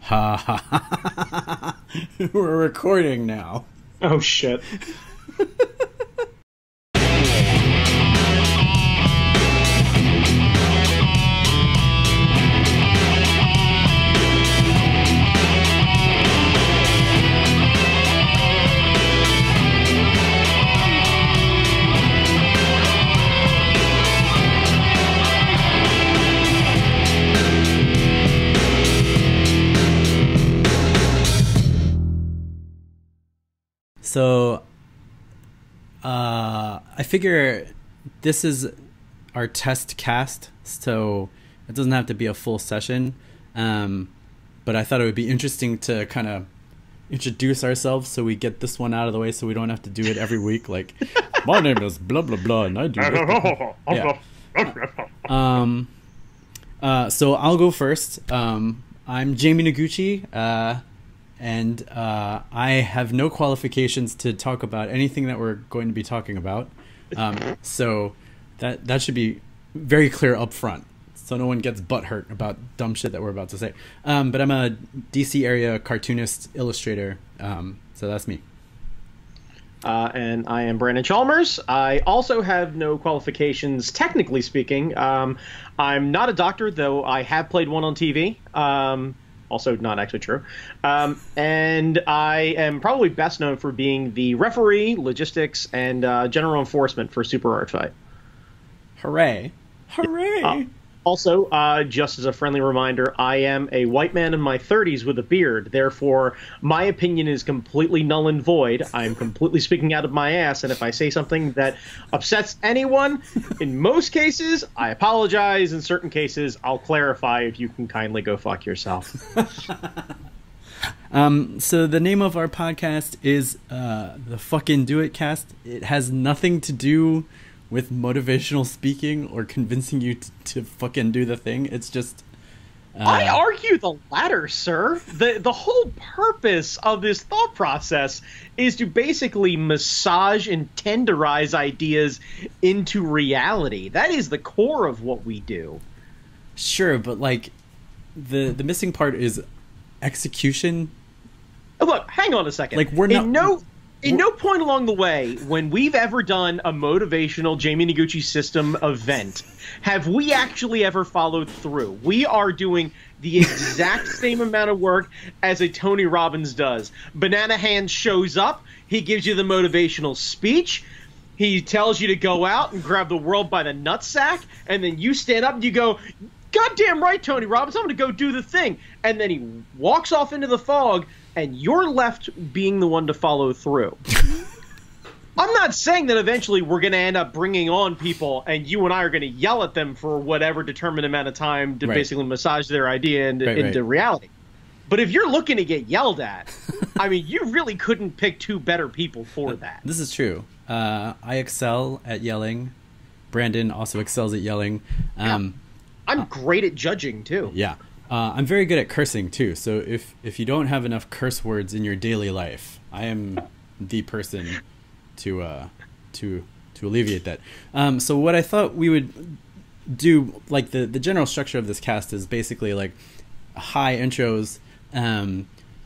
Ha ha ha. We're recording now. Oh shit. So, I figure this is our test cast, so it doesn't have to be a full session. But I thought it would be interesting to kind of introduce ourselves so we get this one out of the way so we don't have to do it every week. Like, my name is blah, blah, blah, and I do this. Yeah. So I'll go first. I'm Jamie Noguchi. And I have no qualifications to talk about anything that we're going to be talking about. So that should be very clear up front, so no one gets butthurt about dumb shit that we're about to say. But I'm a DC area cartoonist, illustrator, so that's me. And I am Brandon Chalmers. I also have no qualifications, technically speaking. I'm not a doctor, though I have played one on TV. Also not actually true. And I am probably best known for being the referee, logistics, and general enforcement for Super Art Fight. Hooray. Hooray! Also, just as a friendly reminder, I am a white man in my 30s with a beard. Therefore, my opinion is completely null and void. I'm completely speaking out of my ass, and if I say something that upsets anyone, in most cases, I apologize. In certain cases, I'll clarify if you can kindly go fuck yourself. So the name of our podcast is the Fucking Do It Cast. It has nothing to do with motivational speaking or convincing you to fucking do the thing. It's just I argue the latter, sir. The whole purpose of this thought process is to basically massage and tenderize ideas into reality. That is the core of what we do. Sure, but like the missing part is execution. Look, hang on a second. Like we're not In no point along the way, when we've ever done a motivational Jamie Noguchi system event, have we actually ever followed through. We are doing the exact same amount of work as a Tony Robbins does. Banana Hands shows up, he gives you the motivational speech, he tells you to go out and grab the world by the nutsack, and then you stand up and you go, "Goddamn right, Tony Robbins, I'm going to go do the thing." And then he walks off into the fog, and you're left being the one to follow through. I'm not saying that eventually we're going to end up bringing on people and you and I are going to yell at them for whatever determined amount of time to basically massage their idea into reality. But if you're looking to get yelled at, I mean, you really couldn't pick two better people for that. This is true. I excel at yelling. Brandon also excels at yelling. I'm great at judging, too. Yeah. I'm very good at cursing too, so if you don't have enough curse words in your daily life, I am the person to alleviate that. So what I thought we would do, like the general structure of this cast is basically like high intros,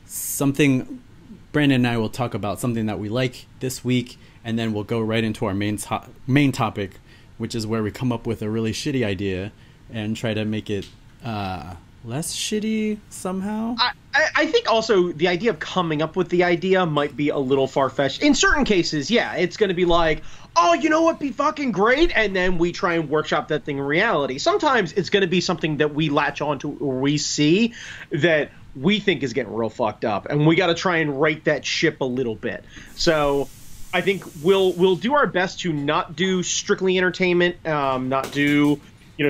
something Brandon and I will talk about something that we like this week, and then we'll go right into our main topic, which is where we come up with a really shitty idea and try to make it less shitty somehow. I think also the idea of coming up with the idea might be a little far-fetched. In certain cases, yeah, it's going to be like, oh, you know what, be fucking great, and then we try and workshop that thing in reality. Sometimes it's going to be something that we latch onto or we see that we think is getting real fucked up, and we got to try and right that ship a little bit. So I think we'll do our best to not do strictly entertainment, not do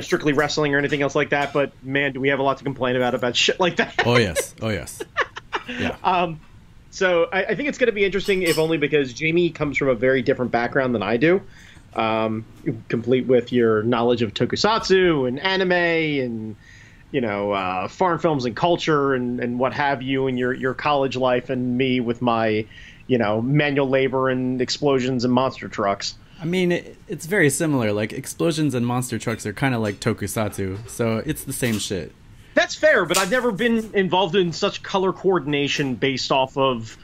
strictly wrestling or anything else like that, but man, do we have a lot to complain about shit like that. Oh yes. Yeah. So I think it's going to be interesting, if only because Jamie comes from a very different background than I do, complete with your knowledge of tokusatsu and anime and foreign films and culture and what have you, and your college life, and me with my manual labor and explosions and monster trucks. I mean, it's very similar. Like, explosions and monster trucks are kind of like tokusatsu, so it's the same shit. That's fair, but I've never been involved in such color coordination based off of,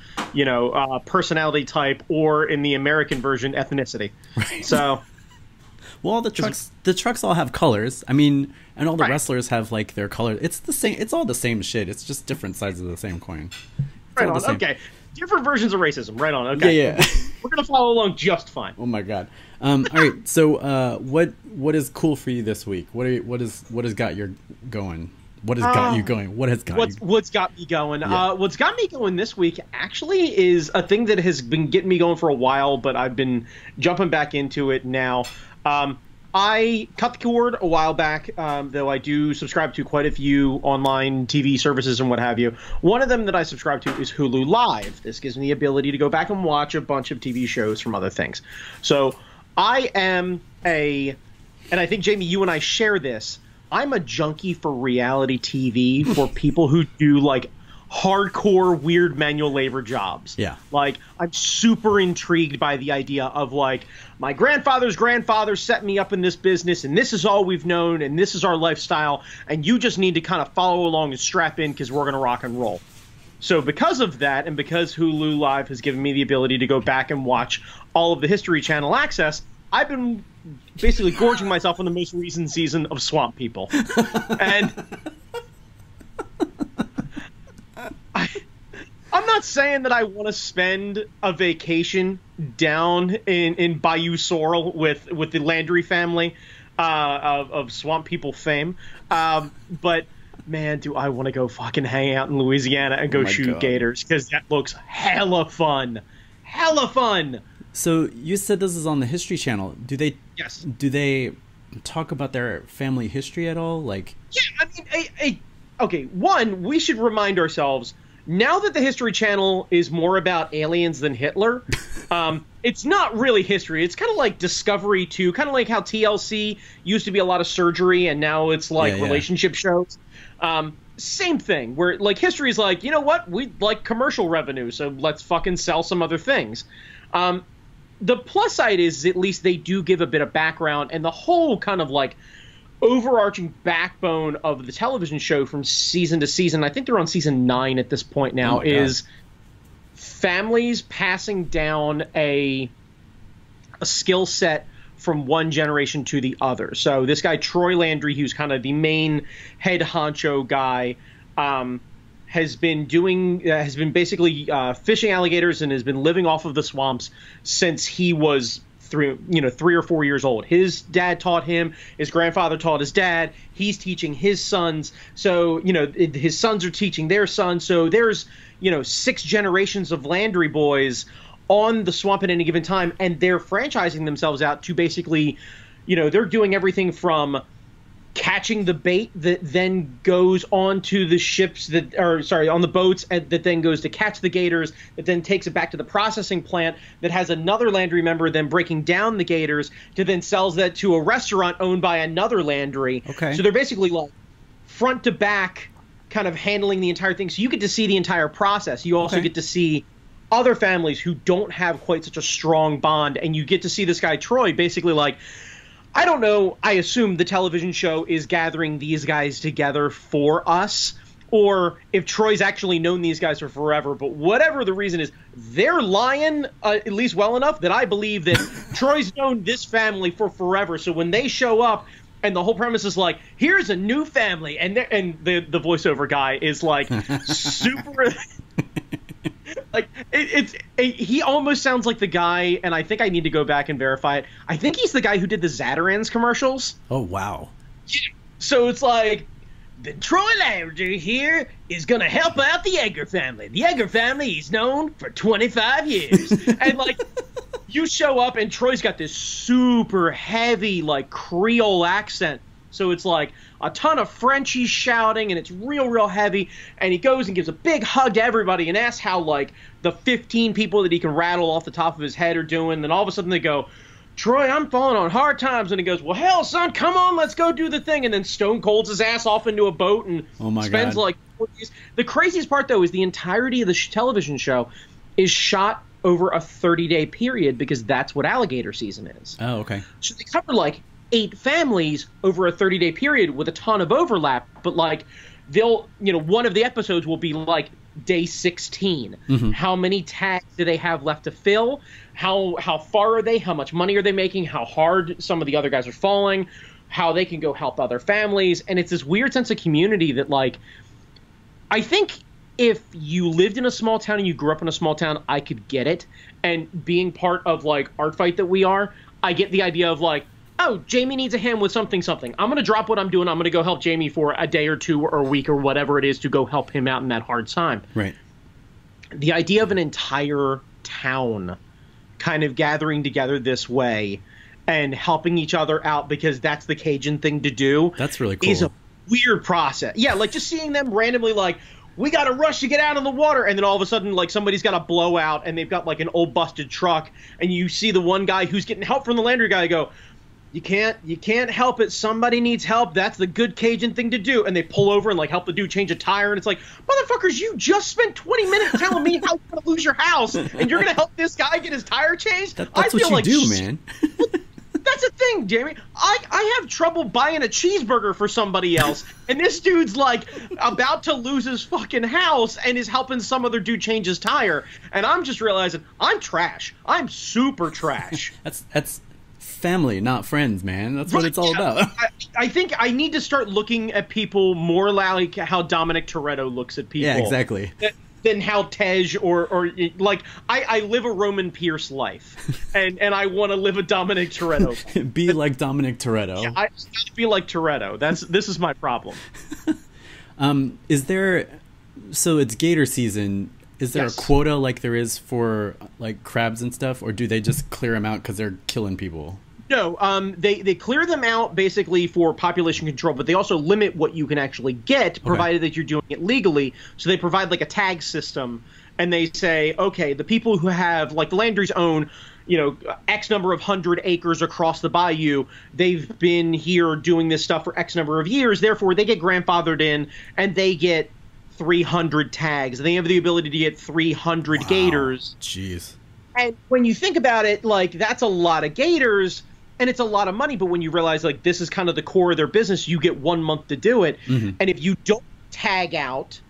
personality type, or in the American version, ethnicity. Right. So, well, the trucks all have colors. I mean, and all the wrestlers have like their colors. It's the same. It's all the same shit. It's just different sides of the same coin. Right on. Okay. Different versions of racism. Right on. Okay. Yeah. We're gonna follow along just fine. Oh my god. All right. So, what is cool for you this week? What has got you going? What has got you going? What's got me going? Yeah. What's got me going this week actually is a thing that has been getting me going for a while, but I've been jumping back into it now. I cut the cord a while back, though I do subscribe to quite a few online TV services and what have you. One of them that I subscribe to is Hulu Live. This gives me the ability to go back and watch a bunch of TV shows from other things. So I am and I think, Jamie, you and I share this, I'm a junkie for reality TV for people who do, like, hardcore weird manual labor jobs. Yeah. Like, I'm super intrigued by the idea of, like, my grandfather's grandfather set me up in this business, and this is all we've known, and this is our lifestyle, and you just need to kind of follow along and strap in because we're going to rock and roll. So because of that, and because Hulu Live has given me the ability to go back and watch all of the History Channel access, I've been basically gorging myself on the most recent season of Swamp People. And I'm not saying that I want to spend a vacation down in Bayou Sorrel with the Landry family of Swamp People fame, but man, do I want to go fucking hang out in Louisiana and go shoot gators, because that looks hella fun. Hella fun! So you said this is on the History Channel. Yes. Do they talk about their family history at all? Like, yeah, I mean, okay, one, we should remind ourselves, now that the History Channel is more about aliens than Hitler, it's not really history. It's kind of like Discovery 2, kind of like how TLC used to be a lot of surgery, and now it's like relationship shows. Same thing, where, like, history is like, you know what, we like commercial revenue, so let's fucking sell some other things. The plus side is at least they do give a bit of background, and the whole kind of like overarching backbone of the television show from season to season, I think they're on season 9 at this point now, is families passing down a skill set from one generation to the other. So this guy Troy Landry, who's kind of the main head honcho guy, has been basically fishing alligators and has been living off of the swamps since he was 3 or 4 years old. His dad taught him, his grandfather taught his dad, he's teaching his sons, so his sons are teaching their sons, so there's 6 generations of Landry boys on the swamp at any given time, and they're franchising themselves out to basically, they're doing everything from catching the bait that then goes onto the ships on the boats, and that then goes to catch the gators, that then takes it back to the processing plant that has another Landry member then breaking down the gators to then sells that to a restaurant owned by another Landry. Okay. So they're basically like front to back kind of handling the entire thing. So you get to see the entire process. You also get to see other families who don't have quite such a strong bond, and you get to see this guy Troy basically like, I don't know, I assume the television show is gathering these guys together for us, or if Troy's actually known these guys for forever, but whatever the reason is, they're lying at least well enough that I believe that Troy's known this family for forever, so when they show up, and the whole premise is like, here's a new family, and the voiceover guy is like super... Like, he almost sounds like the guy, and I think I need to go back and verify it. I think he's the guy who did the Zatarain's commercials. Oh, wow. Yeah. So it's like, the Troy Landry here is going to help out the Edgar family. The Edgar family he's known for 25 years. And, like, you show up, and Troy's got this super heavy, like, Creole accent. So it's like a ton of Frenchie shouting, and it's real heavy, and he goes and gives a big hug to everybody and asks how, like, the 15 people that he can rattle off the top of his head are doing. Then all of a sudden they go, Troy, I'm falling on hard times. And he goes, well, hell, son, come on, let's go do the thing. And then stone colds his ass off into a boat and spends like 4 days. The craziest part, though, is the entirety of the television show is shot over a 30-day period, because that's what alligator season is. Oh, okay. So they cover, like, 8 families over a 30-day period with a ton of overlap, but like they'll, one of the episodes will be like day 16. How many tags do they have left to fill? How far are they? How much money are they making? How hard some of the other guys are falling? How they can go help other families? And it's this weird sense of community that, like, I think if you lived in a small town and you grew up in a small town, I could get it. And being part of, like, Art Fight that we are, I get the idea of, like, oh, Jamie needs a hand with something. I'm going to drop what I'm doing. I'm going to go help Jamie for a day or two or a week or whatever it is to go help him out in that hard time. Right. The idea of an entire town kind of gathering together this way and helping each other out because that's the Cajun thing to do. That's really cool. Is a weird process. Yeah, like just seeing them randomly like, we got to rush to get out of the water. And then all of a sudden, like, somebody's got a blowout and they've got like an old busted truck. And you see the one guy who's getting help from the Landry guy go, You can't help it. Somebody needs help. That's the good Cajun thing to do. And they pull over and like help the dude change a tire. And it's like, motherfuckers, you just spent 20 minutes telling me how you're gonna lose your house, and you're gonna help this guy get his tire changed. That's what you do, man. That's the thing, Jamie. I have trouble buying a cheeseburger for somebody else, and this dude's like about to lose his fucking house and is helping some other dude change his tire. And I'm just realizing I'm trash. I'm super trash. That's family, not friends, man. That's what it's all about. I think I need to start looking at people more like how Dominic Toretto looks at people. Yeah, exactly. Than how Tej or like I live a Roman Pierce life, and I want to live a Dominic Toretto. Be like Dominic Toretto. Yeah, I just gotta be like Toretto. This is my problem. Is there? So it's gator season. Is there a quota like there is for like crabs and stuff, or do they just clear them out because they're killing people? No, they clear them out basically for population control, but they also limit what you can actually get, provided that you're doing it legally. So they provide like a tag system, and they say, okay, the people who have, like the Landry's own, X number of 100 acres across the bayou, they've been here doing this stuff for X number of years, therefore they get grandfathered in, and they get 300 tags. They have the ability to get 300 gators. Jeez. And when you think about it, like, that's a lot of gators, and it's a lot of money, but when you realize, like, this is kind of the core of their business, you get 1 month to do it. And if you don't tag out,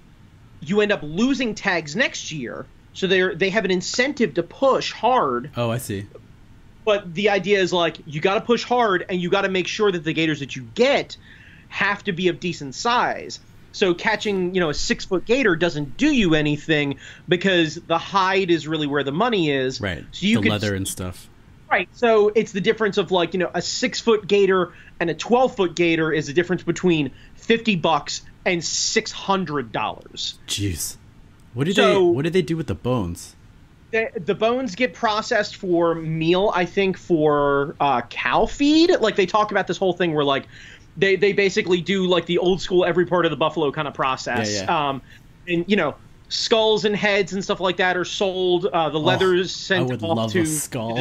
you end up losing tags next year. So they have an incentive to push hard. Oh, I see. But the idea is, like, you got to push hard, and you got to make sure that the gators that you get have to be of decent size. So catching, a 6-foot gator doesn't do you anything because the hide is really where the money is. Right. So you the leather and stuff. Right. So it's the difference of like, a 6-foot gator and a 12-foot gator is the difference between $50 and $600. Jeez. What do they do with the bones? The bones get processed for meal, I think, for cow feed. Like, they talk about this whole thing where, like, they basically do, like, the old school every part of the buffalo kind of process. Yeah. And, skulls and heads and stuff like that are sold. The leather's sent off to... I would love a skull.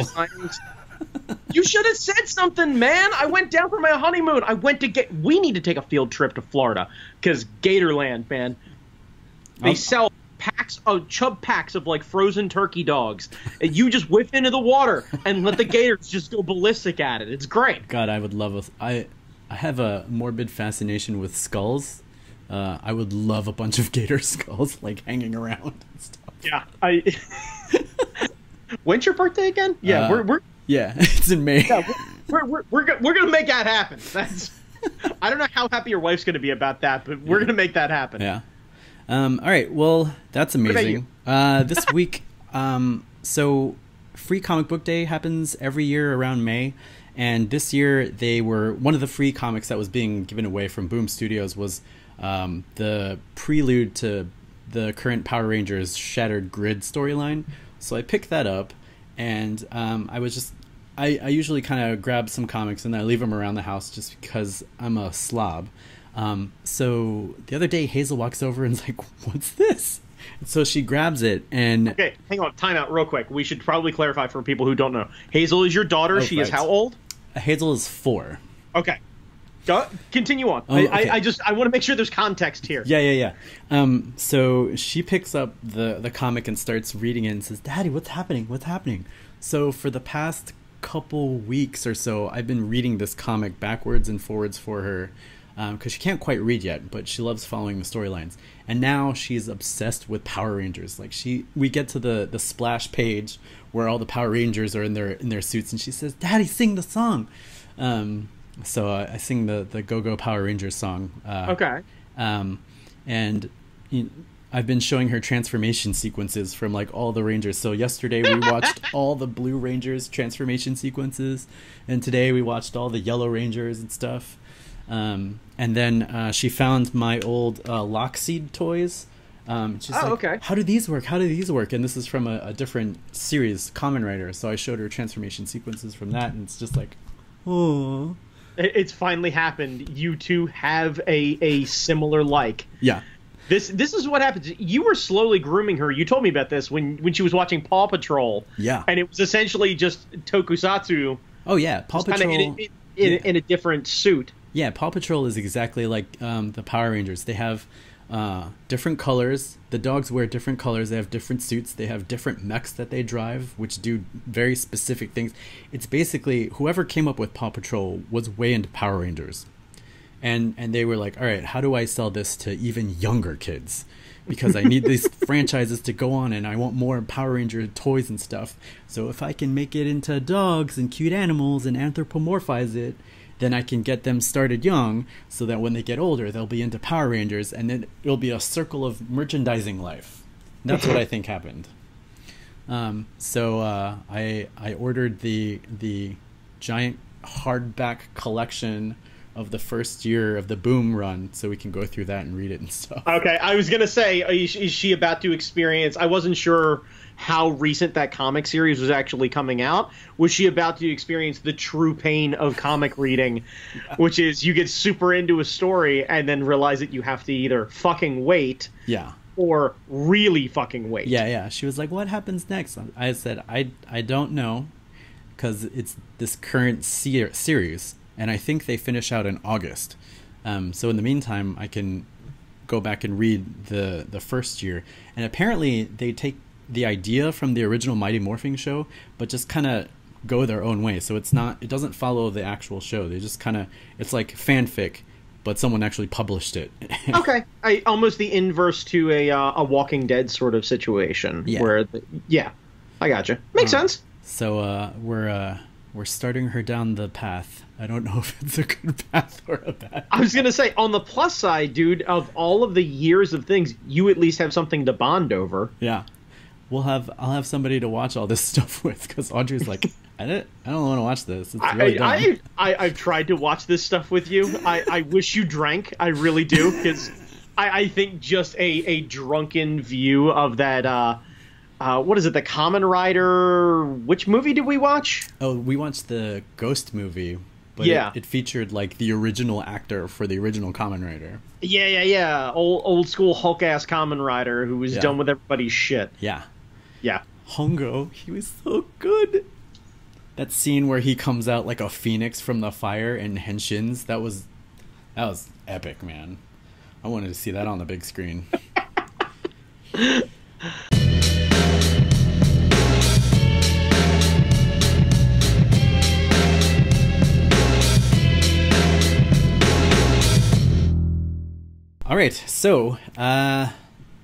You should have said something, man. I went down for my honeymoon. We need to take a field trip to Florida, because Gatorland, man. They sell chub packs of like frozen turkey dogs, and you just whip into the water and let the gators just go ballistic at it. It's great. God, I would love I have a morbid fascination with skulls. I would love a bunch of gator skulls like hanging around and stuff. Yeah, when's your birthday again? Yeah, we're yeah, it's in May. Yeah, we're gonna make that happen. That's I don't know how happy your wife's gonna be about that, but we're gonna make that happen. Yeah. All right. Well, that's amazing. This week, so Free Comic Book Day happens every year around May, and this year they were one of the free comics that was being given away from Boom Studios was the prelude to the current Power Rangers Shattered Grid storyline. So I picked that up, and I usually kind of grab some comics and I leave them around the house just because I'm a slob. So the other day Hazel walks over and is like, "What's this?" And so she grabs it and... Okay, hang on, time out real quick. We should probably clarify for people who don't know. Hazel is your daughter. She is how old? Hazel is 4. Okay. Continue on. Okay. I want to make sure there's context here. Yeah. So she picks up the comic and starts reading it and says, "Daddy, what's happening? What's happening?" So for the past couple weeks or so, I've been reading this comic backwards and forwards for her. because she can't quite read yet, but she loves following the storylines. And now she's obsessed with Power Rangers. Like we get to the splash page where all the Power Rangers are in their suits, and she says, "Daddy, sing the song." So I sing the Go Go Power Rangers song. Okay. And I've been showing her transformation sequences from like all the Rangers. So yesterday we watched all the Blue Rangers transformation sequences, and today we watched all the Yellow Rangers and stuff. And then she found my old Lockseed toys. She's like, okay. How do these work? How do these work? And this is from a different series, Kamen Rider. So I showed her transformation sequences from that, and it's just like, oh. It's finally happened. You two have a similar like. Yeah. This is what happens. You were slowly grooming her. You told me about this when she was watching Paw Patrol. Yeah. And it was essentially just tokusatsu. Oh yeah, Paw Patrol in a different suit. Yeah, Paw Patrol is exactly like the Power Rangers. They have different colors. The dogs wear different colors. They have different suits. They have different mechs that they drive, which do very specific things. It's basically whoever came up with Paw Patrol was way into Power Rangers. And they were like, all right, how do I sell this to even younger kids? Because I need these franchises to go on, and I want more Power Ranger toys and stuff. So if I can make it into dogs and cute animals and anthropomorphize it, then I can get them started young so that when they get older, they'll be into Power Rangers, and then it'll be a circle of merchandising life. That's what I think happened. So I ordered the giant hardback collection of the first year of the Boom run, so we can go through that and read it and stuff. Okay, I was gonna say, is she about to experience? I wasn't sure how recent that comic series was actually coming out. Was she about to experience the true pain of comic reading, which is you get super into a story and then realize that you have to either fucking wait, or really fucking wait. Yeah. She was like, "What happens next?" I said, "I don't know, because it's this current series." And I think they finish out in August. So in the meantime, I can go back and read the first year. And apparently they take the idea from the original Mighty Morphin show, but just kind of go their own way. So it doesn't follow the actual show. They just kind of, it's like fanfic, but someone actually published it. Okay. Almost the inverse to a Walking Dead sort of situation. Yeah. Where I gotcha. Makes sense. So we're starting her down the path. I don't know if it's a good path or a bad path. I was going to say, on the plus side, dude, of all of the years of things, you at least have something to bond over. Yeah. I'll have somebody to watch all this stuff with, because Audrey's like, I don't want to watch this. It's really dumb. I've tried to watch this stuff with you. I wish you drank. I really do, because I think just a drunken view of that... what is it? The Kamen Rider. Which movie did we watch? Oh, we watched the Ghost movie, but it featured like the original actor for the original Kamen Rider. Yeah. Old school Hulk ass Kamen Rider who was done with everybody's shit. Yeah. Yeah. Hongo, he was so good. That scene where he comes out like a phoenix from the fire and henshins, that was epic, man. I wanted to see that on the big screen. All right, so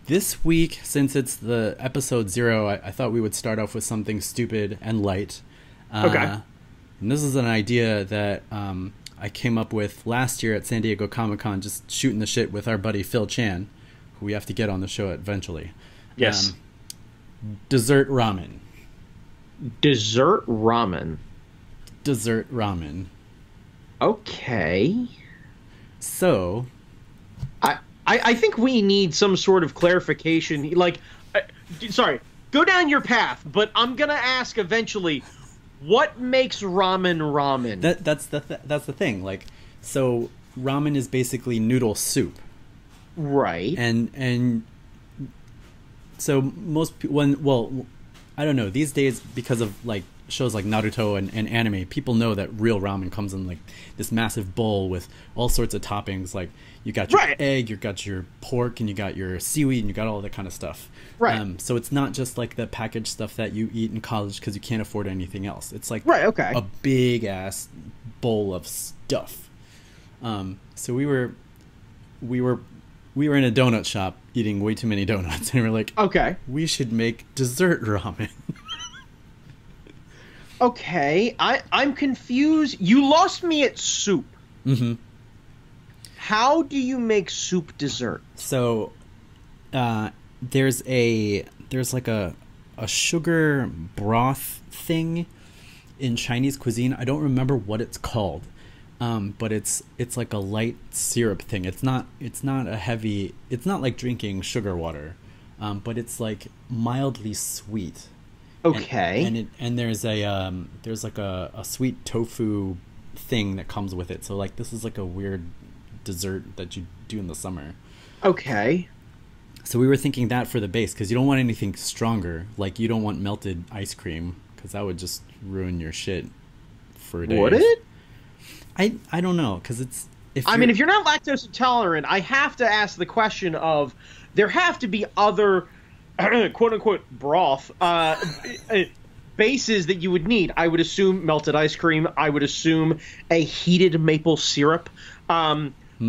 this week, since it's the episode 0, I thought we would start off with something stupid and light. Okay. And this is an idea that I came up with last year at San Diego Comic-Con, just shooting the shit with our buddy Phil Chan, who we have to get on the show eventually. Yes. Dessert Ramen. Dessert Ramen. Dessert Ramen. Okay. So... I think we need some sort of clarification. Like, sorry, go down your path, but I'm gonna ask eventually, what makes ramen? That's the thing. Like, so ramen is basically noodle soup, right? And so most people, I don't know, these days, because of like shows like Naruto and anime, people know that real ramen comes in like this massive bowl with all sorts of toppings. Like, you got your egg, you got your pork, and you got your seaweed, and you got all that kind of stuff. Right. So it's not just like the packaged stuff that you eat in college because you can't afford anything else. It's like a big ass bowl of stuff. So we were in a donut shop eating way too many donuts, and we were like, Okay. we should make dessert ramen. Okay. I'm confused. You lost me at soup. Mm-hmm. How do you make soup dessert? So, there's like a sugar broth thing in Chinese cuisine. I don't remember what it's called, but it's like a light syrup thing. It's not a heavy. It's not like drinking sugar water, but it's like mildly sweet. Okay. And there's like a sweet tofu thing that comes with it. So like this is like a weird dessert that you do in the summer. Okay. So we were thinking that for the base, because you don't want anything stronger. Like you don't want melted ice cream, because that would just ruin your shit for days. Would it? I don't know, because it's... If you're not lactose intolerant, I have to ask the question of, there have to be other quote-unquote broth bases that you would need. I would assume melted ice cream. I would assume a heated maple syrup.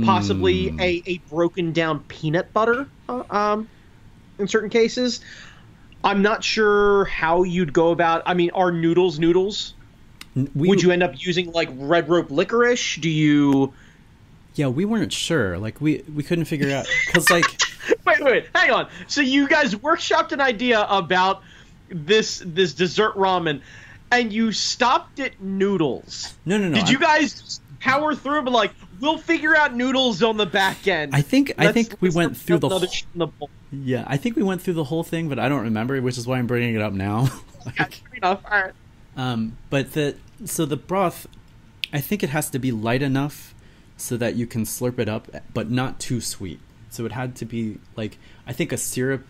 Possibly a broken down peanut butter in certain cases. I'm not sure how you'd go about... I mean, are noodles? Would you end up using like red rope licorice? Do you... Yeah, we weren't sure. Like we couldn't figure out, because like... Wait, hang on. So you guys workshopped an idea about this dessert ramen, and you stopped at noodles. No. Did you guys power through, but like, we'll figure out noodles on the back end? I think we went through the whole... Yeah, I think we went through the whole thing, but I don't remember, which is why I'm bringing it up now. Like, fair enough. All right. But the broth, I think it has to be light enough so that you can slurp it up, but not too sweet. So it had to be like, I think a syrup,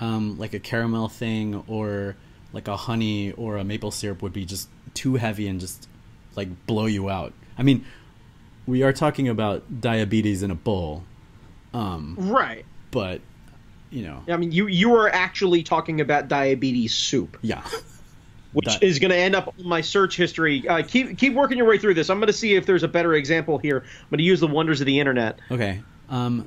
like a caramel thing, or like a honey or a maple syrup would be just too heavy and just like blow you out. I mean, we are talking about diabetes in a bowl. Right. But, you know. I mean, you are actually talking about diabetes soup. Yeah. Which is going to end up in my search history. Keep working your way through this. I'm going to see if there's a better example here. I'm going to use the wonders of the internet. Okay.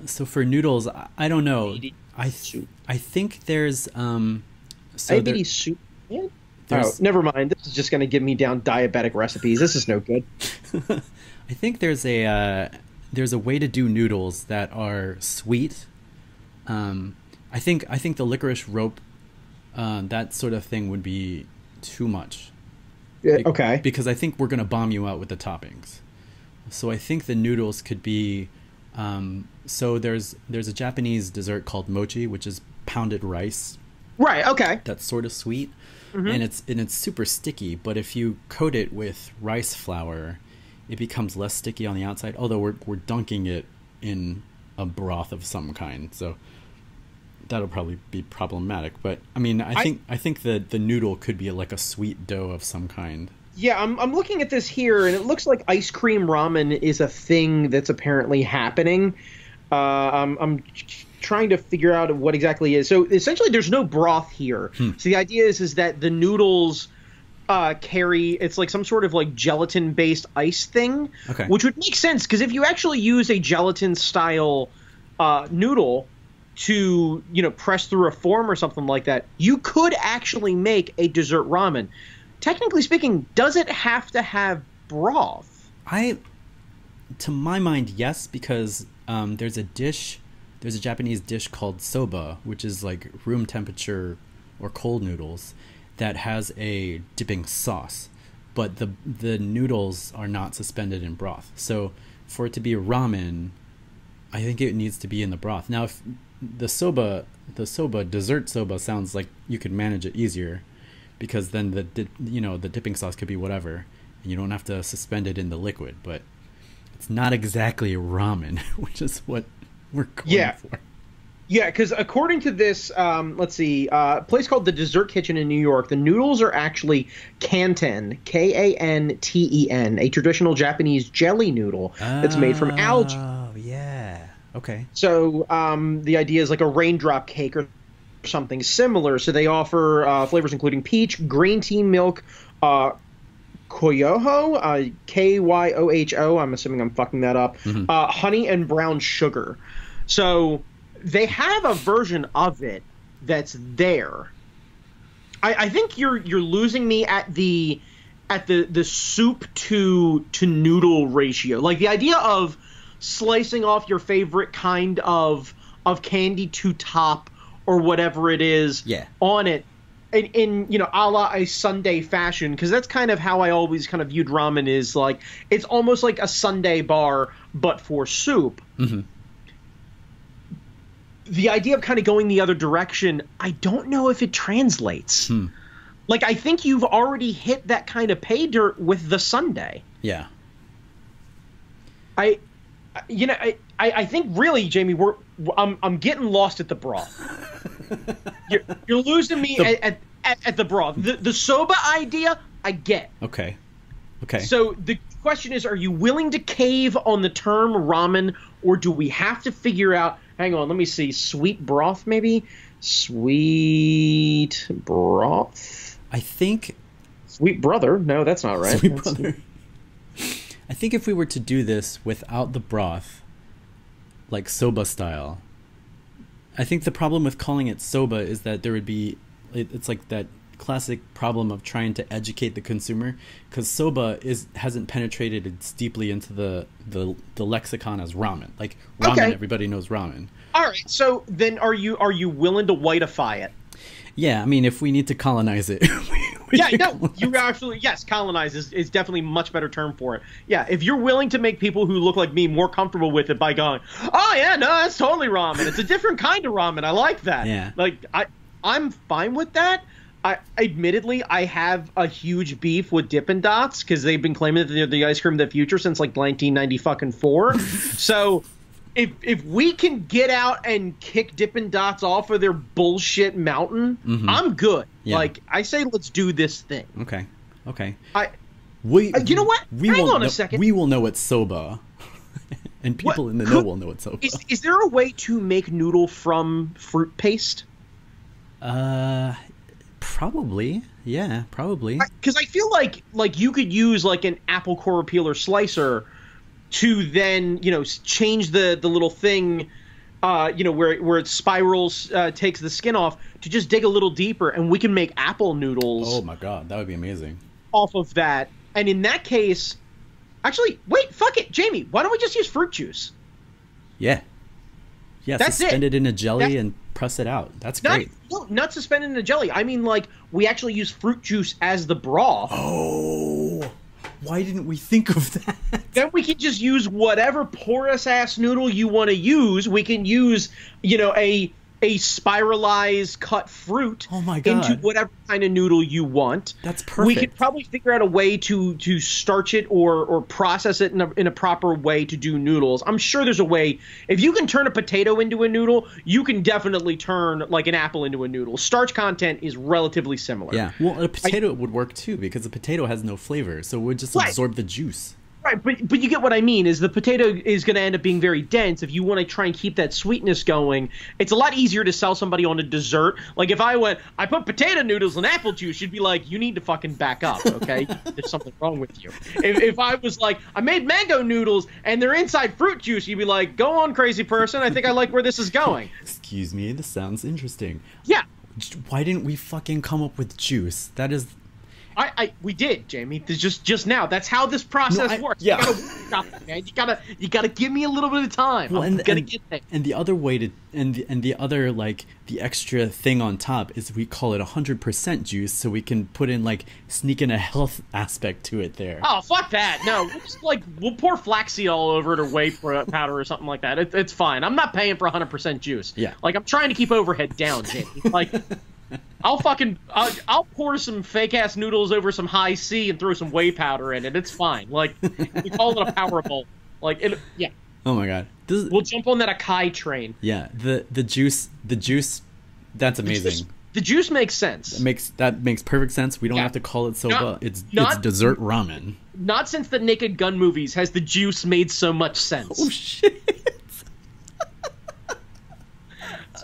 So for noodles, I don't know. I think there's diabetes soup. Oh, never mind. This is just going to get me down diabetic recipes. This is no good. I think there's a way to do noodles that are sweet. I think the licorice rope, that sort of thing would be too much. Okay. Because I think we're going to bomb you out with the toppings. So I think the noodles could be... so there's a Japanese dessert called mochi, which is pounded rice. Right, okay. That's sort of sweet. Mm-hmm. And it's super sticky, but if you coat it with rice flour, it becomes less sticky on the outside, although we're dunking it in a broth of some kind. So that'll probably be problematic, but I mean, I think the noodle could be like a sweet dough of some kind. Yeah, I'm looking at this here, and it looks like ice cream ramen is a thing that's apparently happening. I'm trying to figure out what exactly it is. So essentially, there's no broth here. So the idea is that the noodles carry, it's like some sort of like gelatin-based ice thing, okay, which would make sense because if you actually use a gelatin-style noodle to, press through a form or something like that, you could actually make a dessert ramen. Technically speaking, does it have to have broth? To my mind, yes, because there's a Japanese dish called soba, which is like room temperature or cold noodles that has a dipping sauce, but the noodles are not suspended in broth. So for it to be ramen, I think it needs to be in the broth. Now, if the dessert soba sounds like you could manage it easier, because then the dipping sauce could be whatever, and you don't have to suspend it in the liquid. But it's not exactly ramen, which is what we're going for. Yeah, because according to this, let's see, a place called the Dessert Kitchen in New York, the noodles are actually kanten, Kanten, a traditional Japanese jelly noodle that's made from algae. Oh, yeah. Okay. So the idea is like a raindrop cake or something similar. So they offer flavors including peach, green tea, milk, Kyoho, Kyoho. I'm assuming I'm fucking that up. Honey and brown sugar. So they have a version of it that's there. I think you're losing me at the soup to noodle ratio. Like the idea of slicing off your favorite kind of candy to top or whatever it is on it in a la a sundae fashion, because that's kind of how I always kind of viewed ramen, is like it's almost like a sundae bar but for soup. The idea of kind of going the other direction, I don't know if it translates. Like, I think you've already hit that kind of pay dirt with the sundae. Yeah. I think really, Jamie, I'm getting lost at the broth. You're losing me at the broth. The soba idea, I get. Okay. So the question is, are you willing to cave on the term ramen, or do we have to figure out? Hang on, let me see. Sweet broth, maybe? Sweet broth? I think... Sweet brother? No, that's not right. Sweet brother. I think if we were to do this without the broth, like soba style, I think the problem with calling it soba is that there would be... It's like that classic problem of trying to educate the consumer, because soba hasn't penetrated as deeply into the lexicon as ramen. Like ramen, everybody knows ramen. All right, so then are you willing to whiteify it? Yeah, I mean, if we need to colonize it. You absolutely, yes, colonize is definitely a much better term for it. Yeah, if you're willing to make people who look like me more comfortable with it by going, oh yeah, no, that's totally ramen. It's a different kind of ramen. I like that. Yeah. Like I'm fine with that. Admittedly, I have a huge beef with Dippin' Dots because they've been claiming that they're the ice cream of the future since like 1994. So if we can get out and kick Dippin' Dots off of their bullshit mountain, I'm good. Yeah. Like, I say, let's do this thing. Okay. You know what? Hang on a second. We will know it's soba. And people in the know will know it's soba. Is there a way to make noodle from fruit paste? Probably. Yeah, probably. Because I feel like you could use like an apple core peeler slicer to then, change the little thing, where it spirals, takes the skin off, to just dig a little deeper, and we can make apple noodles. Oh my god, that would be amazing. Off of that. And in that case, actually, wait, fuck it, Jamie, why don't we just use fruit juice? Yeah. Yeah, that's suspend it in a jelly and press it out. That's great. Not suspended in a jelly. I mean, like, we actually use fruit juice as the broth. Oh, why didn't we think of that? Then we can just use whatever porous-ass noodle you want to use. We can use, a spiralized cut fruit into whatever kind of noodle you want. That's perfect. We could probably figure out a way to starch it or process it in a proper way to do noodles. I'm sure there's a way. If you can turn a potato into a noodle, you can definitely turn like an apple into a noodle. Starch content is relatively similar. Yeah. Well, a potato would work too, because the potato has no flavor, so it would just absorb the juice. Right, but you get what I mean, is the potato is going to end up being very dense. If you want to try and keep that sweetness going, it's a lot easier to sell somebody on a dessert. Like, if I put potato noodles in apple juice, you'd be like, you need to fucking back up, okay? There's something wrong with you. If I was like, I made mango noodles and they're inside fruit juice, you'd be like, go on, crazy person, I think I like where this is going. Excuse me, this sounds interesting. Yeah. Why didn't we fucking come up with juice? That is... We did, Jamie. Just now. That's how this process works. Yeah. You gotta give me a little bit of time. Well, I'm gonna get there. And the other way to the other, like, the extra thing on top is we call it 100% juice, so we can put in, like, sneak in a health aspect to it there. Oh, fuck that. No, we'll pour flaxseed all over it, or whey powder or something like that. It's fine. I'm not paying for 100% juice. Yeah. Like, I'm trying to keep overhead down, Jamie. Like, I'll pour some fake ass noodles over some high C and throw some whey powder in it. It's fine. Like, we call it a power bowl. Like, yeah. Oh my god. We'll jump on that Akai train. Yeah. The juice. That's amazing. The juice makes sense. That makes perfect sense. We don't have to call it soba. It's dessert ramen. Not since the Naked Gun movies has the juice made so much sense. Oh shit.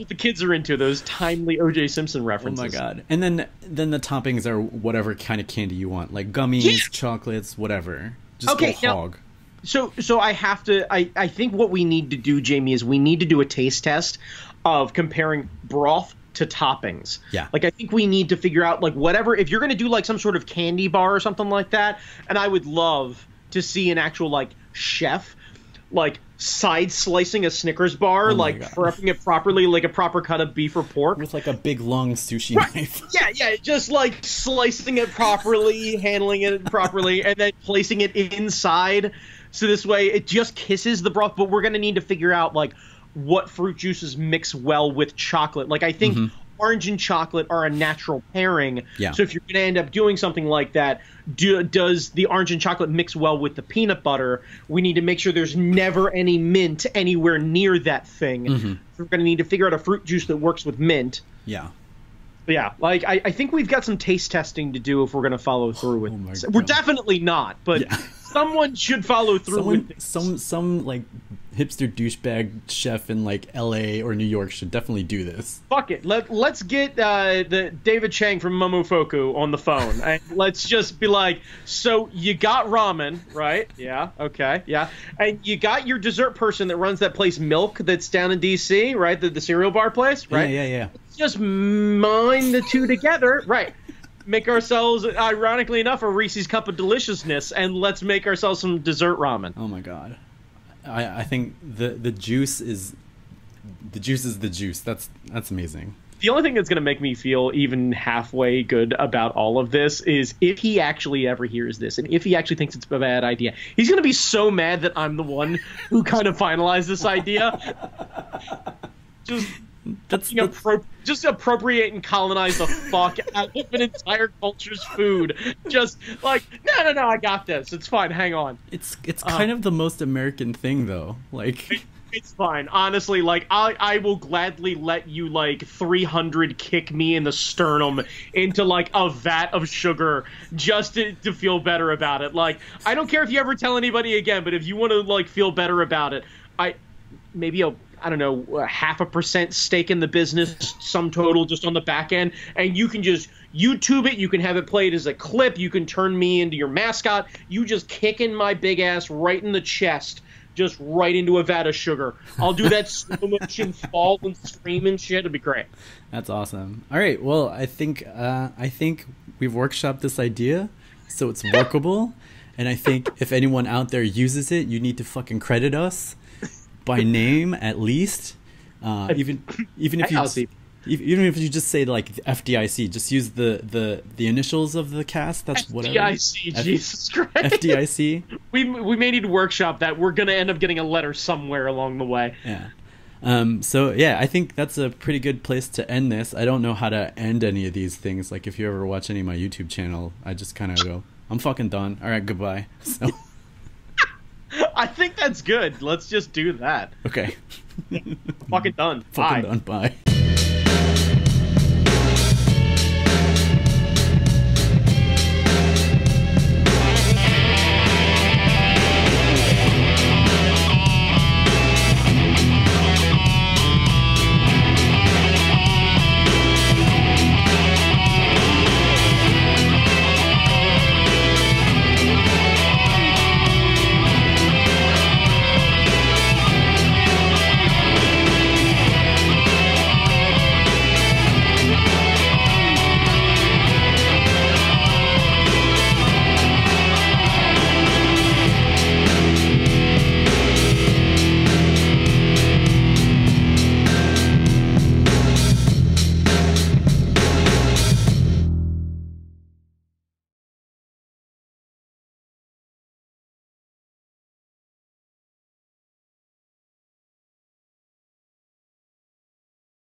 what the kids are into, those timely O.J. Simpson references. Oh my god. And then the toppings are whatever kind of candy you want, like gummies, chocolates, whatever. Just go hog. So I have to. I think what we need to do, Jamie, is we need to do a taste test of comparing broth to toppings. Yeah. Like, I think we need to figure out, like, whatever, if you're going to do like some sort of candy bar or something like that, and I would love to see an actual like chef like side slicing a Snickers bar, like prepping it properly, like a proper cut of beef or pork with like a big long sushi knife. Yeah, just like slicing it properly, handling it properly, and then placing it inside, so this way it just kisses the broth. But we're gonna need to figure out like what fruit juices mix well with chocolate. Like, I think orange and chocolate are a natural pairing. Yeah. So if you're going to end up doing something like that, does the orange and chocolate mix well with the peanut butter? We need to make sure there's never any mint anywhere near that thing. So we're going to need to figure out a fruit juice that works with mint. Yeah. But yeah, like, I think we've got some taste testing to do if we're going to follow through with this. We're definitely not, but someone should follow through with it. Some like hipster douchebag chef in like LA or New York should definitely do this. Fuck it. Let's get the David Chang from Momofuku on the phone. And let's just be like, so you got ramen, right? Yeah, okay, yeah. And you got your dessert person that runs that place Milk that's down in DC, right? The cereal bar place, right? Yeah. Let's just mine the two together, right? Make ourselves, ironically enough, a Reese's Cup of Deliciousness, and let's make ourselves some dessert ramen. Oh my god. I think the juice is the juice. That's amazing. The only thing that's going to make me feel even halfway good about all of this is if he actually ever hears this, and if he actually thinks it's a bad idea. He's going to be so mad that I'm the one who kind of finalized this idea. Just appropriate and colonize the fuck out of an entire culture's food. Just like, no, I got this. It's fine. Hang on. It's kind of the most American thing, though. Like, it's fine. Honestly, like, I will gladly let you like 300 kick me in the sternum into like a vat of sugar just to feel better about it. Like, I don't care if you ever tell anybody again, but if you want to like feel better about it, maybe a 0.5% stake in the business, sum total just on the back end, and you can just YouTube it. You can have it played as a clip. You can turn me into your mascot. You just kicking my big ass right in the chest, just right into a vat of sugar. I'll do that slow motion fall and scream and shit. It'll be great. That's awesome. All right, well, I think we've workshopped this idea, so it's workable, and I think if anyone out there uses it, you need to fucking credit us by name at least, even if you just say like FDIC, just use the initials of the cast. That's whatever. FDIC, Jesus Christ. FDIC. We may need to workshop that. We're gonna end up getting a letter somewhere along the way. Yeah. So yeah, I think that's a pretty good place to end this. I don't know how to end any of these things. Like if you ever watch any of my YouTube channel, I just kind of go, I'm fucking done. All right, goodbye. So. I think that's good. Let's just do that. Okay. Fucking done. Fucking done. Bye.